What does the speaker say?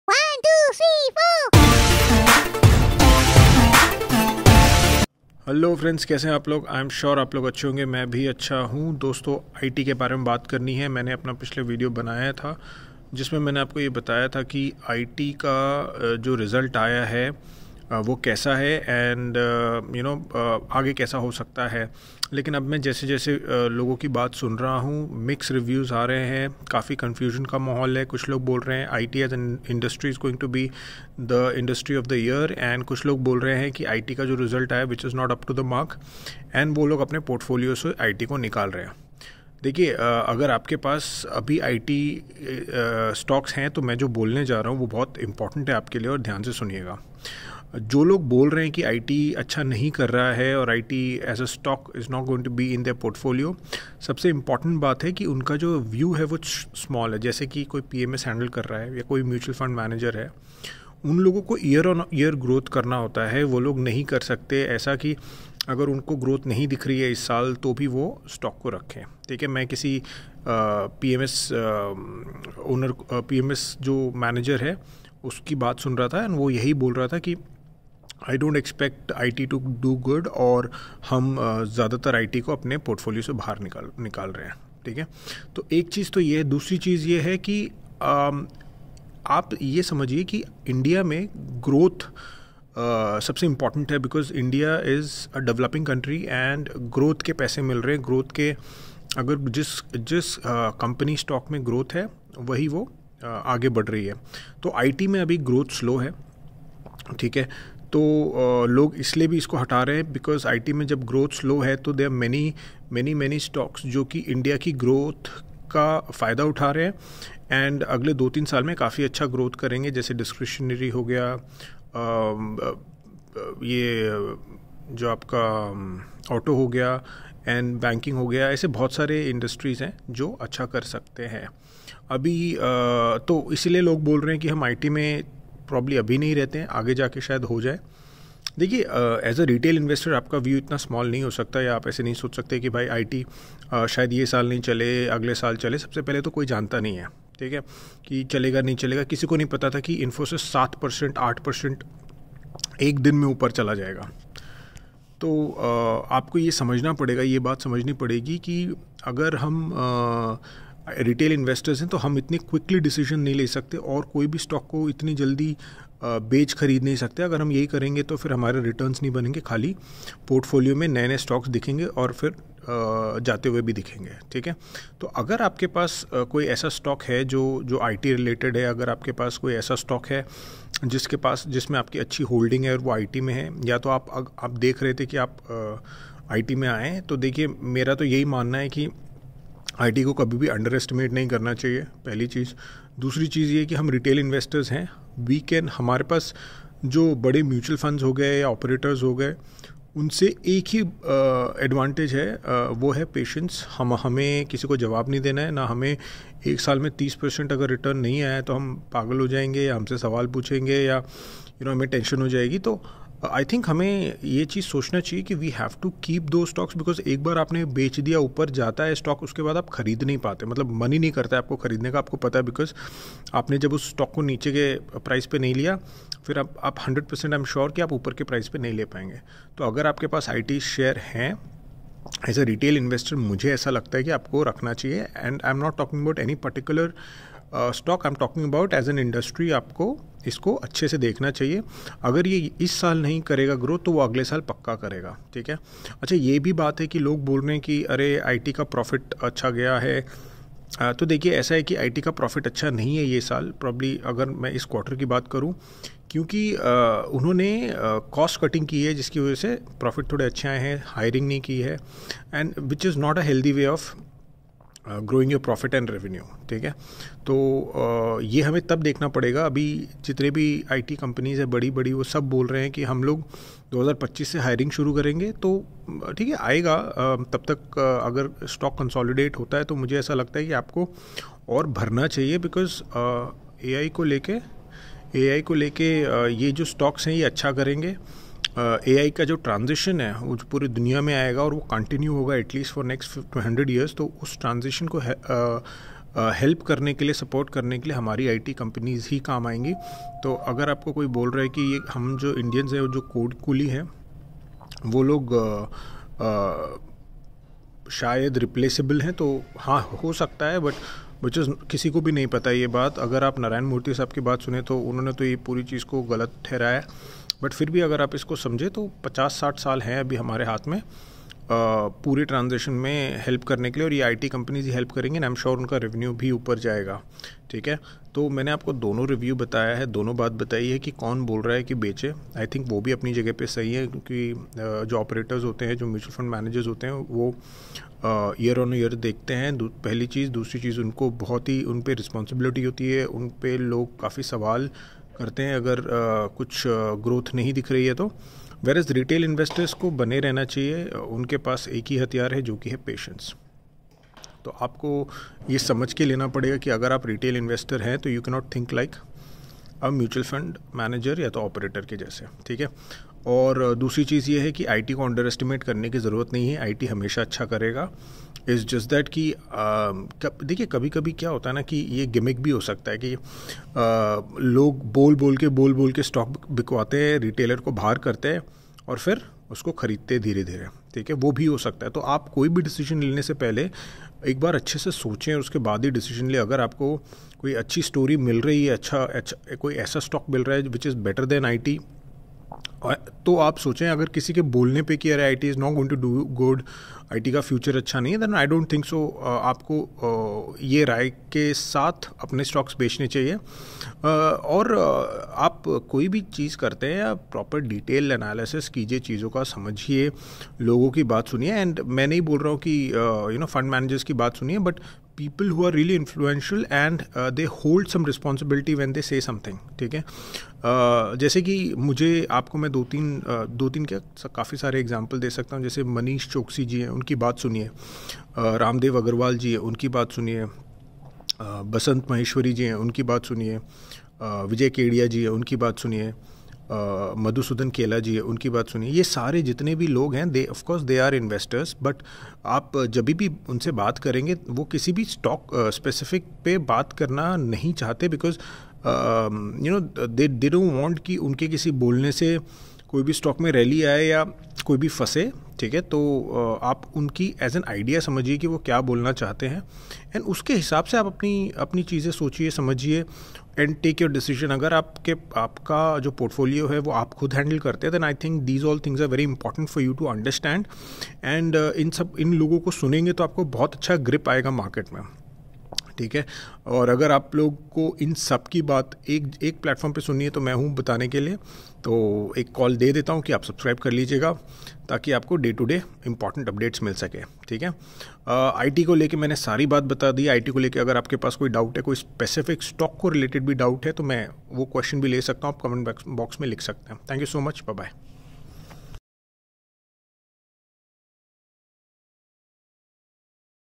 One, two, three, four. Hello friends, कैसे हैं आप लोग। आई एम श्योर आप लोग अच्छे होंगे, मैं भी अच्छा हूं। दोस्तों, आईटी के बारे में बात करनी है। मैंने अपना पिछले वीडियो बनाया था जिसमें मैंने आपको ये बताया था कि आईटी का जो रिज़ल्ट आया है वो कैसा है एंड आगे कैसा हो सकता है। लेकिन अब मैं जैसे जैसे लोगों की बात सुन रहा हूँ, मिक्स रिव्यूज़ आ रहे हैं, काफ़ी कन्फ्यूजन का माहौल है। कुछ लोग बोल रहे हैं IT as an industry is going to be the industry of the year, and कुछ लोग बोल रहे हैं कि आईटी का जो रिज़ल्ट आया which is not up to the mark, and वो लोग अपने पोर्टफोलियो से आईटी को निकाल रहे हैं। देखिए, अगर आपके पास अभी आईटी स्टॉक्स हैं तो मैं जो बोलने जा रहा हूँ वो बहुत इंपॉर्टेंट है आपके लिए, और ध्यान से सुनिएगा। जो लोग बोल रहे हैं कि आईटी अच्छा नहीं कर रहा है और IT as a stock is not going to be in their portfolio, सबसे इम्पॉर्टेंट बात है कि उनका जो व्यू है वो स्मॉल है। जैसे कि कोई पीएमएस हैंडल कर रहा है या कोई म्यूचुअल फंड मैनेजर है, उन लोगों को ईयर ऑन ईयर ग्रोथ करना होता है। वो लोग नहीं कर सकते ऐसा कि अगर उनको ग्रोथ नहीं दिख रही है इस साल तो भी वो स्टॉक को रखें। ठीक है, मैं किसी पीएमएस पीएमएस जो मैनेजर है उसकी बात सुन रहा था, एंड वो यही बोल रहा था कि I don't expect IT to do good, और हम ज़्यादातर आईटी को अपने पोर्टफोलियो से बाहर निकाल रहे हैं। ठीक है, तो एक चीज़ तो ये है। दूसरी चीज़ ये है कि आप ये समझिए कि इंडिया में ग्रोथ सबसे इम्पॉर्टेंट है, because India is a developing country and growth के पैसे मिल रहे हैं। ग्रोथ के अगर जिस कंपनी स्टॉक में ग्रोथ है वही वो आगे बढ़ रही है। तो आईटी में अभी ग्रोथ स्लो है। ठीक है, तो लोग इसलिए भी इसको हटा रहे हैं बिकॉज आईटी में जब ग्रोथ स्लो है तो देयर मैनी स्टॉक्स जो कि इंडिया की ग्रोथ का फ़ायदा उठा रहे हैं एंड अगले 2-3 साल में काफ़ी अच्छा ग्रोथ करेंगे। जैसे डिस्क्रिशनरी हो गया, ये जो आपका ऑटो हो गया एंड बैंकिंग हो गया, ऐसे बहुत सारे इंडस्ट्रीज़ हैं जो अच्छा कर सकते हैं अभी। तो इसीलिए लोग बोल रहे हैं कि हम आईटी में प्रॉब्ली अभी नहीं रहते हैं, आगे जाके शायद हो जाए। देखिए, एज अ रिटेल इन्वेस्टर आपका व्यू इतना स्मॉल नहीं हो सकता, या आप ऐसे नहीं सोच सकते कि भाई आईटी शायद ये साल नहीं चले, अगले साल चले। सबसे पहले तो कोई जानता नहीं है, ठीक है, कि चलेगा नहीं चलेगा। किसी को नहीं पता था कि इन्फोसिस 7% 8% एक दिन में ऊपर चला जाएगा। तो आपको ये समझना पड़ेगा, ये बात समझनी पड़ेगी कि अगर हम रिटेल इन्वेस्टर्स हैं तो हम इतनी क्विकली डिसीजन नहीं ले सकते, और कोई भी स्टॉक को इतनी जल्दी बेच खरीद नहीं सकते। अगर हम यही करेंगे तो फिर हमारे रिटर्न्स नहीं बनेंगे, खाली पोर्टफोलियो में नए नए स्टॉक्स दिखेंगे और फिर जाते हुए भी दिखेंगे। ठीक है, तो अगर आपके पास कोई ऐसा स्टॉक है जो आईटी रिलेटेड है, अगर आपके पास कोई ऐसा स्टॉक है जिसमें आपकी अच्छी होल्डिंग है और वो आईटी में है, या तो आप देख रहे थे कि आप आईटी में आएँ, तो देखिए मेरा तो यही मानना है कि आईटी को कभी भी अंडर एस्टिमेट नहीं करना चाहिए, पहली चीज़। दूसरी चीज़ ये कि हम रिटेल इन्वेस्टर्स हैं, हमारे पास जो बड़े म्यूचुअल फंड्स हो गए या ऑपरेटर्स हो गए, उनसे एक ही एडवांटेज है, वो है पेशेंस। हमें किसी को जवाब नहीं देना है, ना हमें एक साल में 30% अगर रिटर्न नहीं आया तो हम पागल हो जाएंगे या हमसे सवाल पूछेंगे या हमें टेंशन हो जाएगी। तो आई थिंक हमें ये चीज़ सोचना चाहिए कि वी हैव टू कीप दो स्टॉक्स, बिकॉज एक बार आपने बेच दिया, ऊपर जाता है स्टॉक, उसके बाद आप खरीद नहीं पाते, मतलब मन ही नहीं करता है आपको खरीदने का। आपको पता है बिकॉज आपने जब उस स्टॉक को नीचे के प्राइस पे नहीं लिया, फिर आप 100% आई एम श्योर कि आप ऊपर के प्राइस पे नहीं ले पाएंगे। तो अगर आपके पास आईटी शेयर हैं एज अ रिटेल इन्वेस्टर, मुझे ऐसा लगता है कि आपको रखना चाहिए। And I am not talking about any particular stock, I am talking about as an industry. आपको इसको अच्छे से देखना चाहिए। अगर ये इस साल नहीं करेगा ग्रोथ तो वो अगले साल पक्का करेगा। ठीक है, अच्छा, ये भी बात है कि लोग बोल रहे हैं कि अरे आईटी का प्रॉफिट अच्छा गया है। तो देखिए, ऐसा है कि आईटी का प्रॉफिट अच्छा नहीं है ये साल, प्रॉब्ली अगर मैं इस क्वार्टर की बात करूं, क्योंकि उन्होंने कॉस्ट कटिंग की है जिसकी वजह से प्रॉफिट थोड़े अच्छे आए हैं, हायरिंग नहीं की है, and which is not a healthy way of growing your profit and revenue. ठीक है, तो ये हमें तब देखना पड़ेगा। अभी जितने भी आईटी कंपनीज़ है बड़ी बड़ी, वो सब बोल रहे हैं कि हम लोग 2025 से हायरिंग शुरू करेंगे, तो ठीक है आएगा। तब तक अगर स्टॉक कंसोलिडेट होता है तो मुझे ऐसा लगता है कि आपको और भरना चाहिए, बिकॉज एआई को लेके ये जो स्टॉक्स हैं ये अच्छा करेंगे। एआई का जो ट्रांजिशन है वो पूरी दुनिया में आएगा और वो कंटिन्यू होगा एटलीस्ट फॉर नेक्स्ट 100 ईयर्स। तो उस ट्रांजिशन को हेल्प करने के लिए, सपोर्ट करने के लिए हमारी आईटी कंपनीज़ ही काम आएंगी। तो अगर आपको कोई बोल रहा है कि ये हम जो इंडियंस हैं, जो कोड कूली हैं, वो लोग शायद रिप्लेसेबल हैं, तो हाँ हो सकता है, बट विच इज़ किसी को भी नहीं पता ये बात। अगर आप नारायण मूर्ति साहब की बात सुने तो उन्होंने तो ये पूरी चीज़ को गलत ठहराया, बट फिर भी अगर आप इसको समझे तो 50-60 साल हैं अभी हमारे हाथ में पूरे ट्रांजेक्शन में हेल्प करने के लिए, और ये आईटी कंपनीज ही हेल्प करेंगे, एंड आई एम श्योर उनका रेवेन्यू भी ऊपर जाएगा। ठीक है, तो मैंने आपको दोनों रिव्यू बताया है, दोनों बात बताई है कि कौन बोल रहा है कि बेचे। आई थिंक वो भी अपनी जगह पे सही है, क्योंकि जो ऑपरेटर्स होते हैं, जो म्यूचुअल फंड मैनेजर्स होते हैं, वो ईयर ऑन ईयर देखते हैं, पहली चीज़। दूसरी चीज़, उनको बहुत ही उन पे रिस्पॉन्सिबिलिटी होती है, उन पे लोग काफ़ी सवाल करते हैं अगर कुछ ग्रोथ नहीं दिख रही है तो। वेरएज़ रिटेल इन्वेस्टर्स को बने रहना चाहिए, उनके पास एक ही हथियार है जो कि है पेशेंस। तो आपको ये समझ के लेना पड़ेगा कि अगर आप रिटेल इन्वेस्टर हैं तो you can not think like a mutual fund manager या तो ऑपरेटर के जैसे। ठीक है, और दूसरी चीज़ ये है कि आईटी को अंडर एस्टिमेट करने की ज़रूरत नहीं है, आईटी हमेशा अच्छा करेगा। इज़ जस्ट दैट कि देखिए कभी कभी क्या होता है ना कि ये गिमिक भी हो सकता है कि लोग बोल बोल के स्टॉक बिकवाते हैं, रिटेलर को बाहर करते हैं और फिर उसको ख़रीदते धीरे धीरे। ठीक है, वो भी हो सकता है। तो आप कोई भी डिसीजन लेने से पहले एक बार अच्छे से सोचें, उसके बाद ही डिसीजन ले। अगर आपको कोई अच्छी स्टोरी मिल रही है, अच्छा कोई ऐसा स्टॉक मिल रहा है which is better than IT, तो आप सोचें। अगर किसी के बोलने पे कि अरे IT is not going to do good, IT का फ्यूचर अच्छा नहीं है, then I don't think so आपको ये राय के साथ अपने स्टॉक्स बेचने चाहिए। और आप कोई भी चीज़ करते हैं, आप प्रॉपर डिटेल एनालिसिस कीजिए, चीज़ों का समझिए, लोगों की बात सुनिए। एंड मैं नहीं बोल रहा हूँ कि फंड मैनेजर्स की बात सुनिए, but people who are really influential and they hold some responsibility when they say something। ठीक है, जैसे कि मुझे आपको मैं दो तीन क्या काफ़ी सारे एग्जांपल दे सकता हूँ। जैसे मनीष चौकसी जी हैं, उनकी बात सुनिए। रामदेव अग्रवाल जी हैं, उनकी बात सुनिए। बसंत महेश्वरी जी हैं, उनकी बात सुनिए। विजय केडिया जी हैं, उनकी बात सुनिए। मधुसूदन केला जी है, उनकी बात सुनिए। ये सारे जितने भी लोग हैं, they of course they are investors, but आप जब भी उनसे बात करेंगे वो किसी भी स्टॉक स्पेसिफिक पे बात करना नहीं चाहते, बिकॉज दे डोंट वांट कि उनके किसी बोलने से कोई भी स्टॉक में रैली आए या कोई भी फंसे। ठीक है, तो आप उनकी एज एन आइडिया समझिए कि वो क्या बोलना चाहते हैं, एंड उसके हिसाब से आप अपनी चीज़ें सोचिए, समझिए, एंड टेक योर डिसीजन। अगर आपका जो पोर्टफोलियो है वो आप खुद हैंडल करते हैं, then I think these all things are very important for you to understand. And इन लोगों को सुनेंगे तो आपको बहुत अच्छा ग्रिप आएगा मार्केट में। ठीक है, और अगर आप लोग को इन सब की बात एक प्लेटफॉर्म पे सुननी है तो मैं हूँ बताने के लिए। तो एक कॉल दे देता हूँ कि आप सब्सक्राइब कर लीजिएगा, ताकि आपको day to day important updates मिल सके। ठीक है, आईटी को लेके मैंने सारी बात बता दी। आईटी को लेके अगर आपके पास कोई डाउट है, कोई स्पेसिफिक स्टॉक को रिलेटेड भी डाउट है, तो मैं वो क्वेश्चन भी ले सकता हूँ, आप कमेंट बॉक्स में लिख सकते हैं। Thank you so much, bye bye.